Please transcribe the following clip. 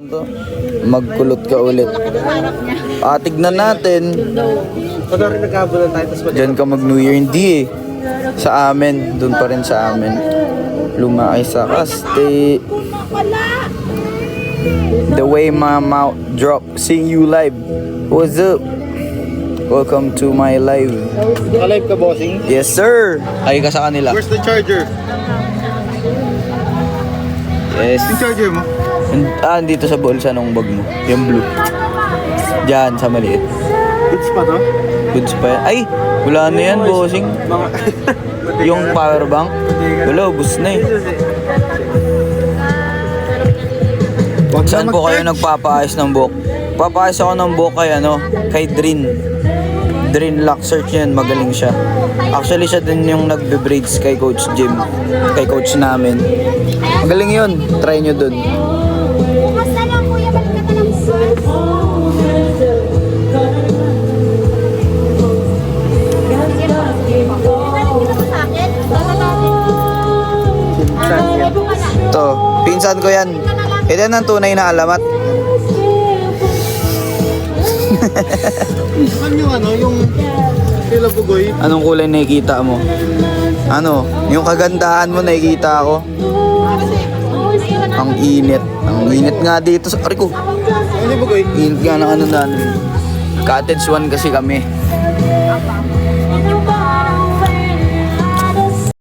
Magkulot ka ulit. Tignan natin. Diyan ka mag New Year. Hindi eh. Sa amin. Doon pa rin sa amin. Lumaki sa kaste. The way my mouth drop. Seeing you live. What's up? Welcome to my live. Alive ka, bossing? Yes sir. Ay ka sa kanila. Where's the charger? Yes. Yung charger mo? Dito sa bulsa nung bag mo. Yung blue. Diyan, sa maliit. Goods pa to? Goods pa yan. Ay, wala na yan, bossing. Yung power bank. Wala, ubus na eh. Saan po kayo nagpapaayos ng buhok? Papaayos ako ng buhok kay Drin. Drin Lock, search yan, magaling siya. Actually, siya din yung nagbe-braids kay Coach Jim. Kay coach namin. Magaling yun, try nyo dun. Ito, pinsan ko yan. Ito ang tunay na alamat. Yung Pila Bugoy? Anong kulay nakikita mo? Yung kagandahan mo nakikita ako. Ang init. Ang init nga dito sa ko. Ano Bugoy? Init nga ng namin. Cottage 1 kasi kami.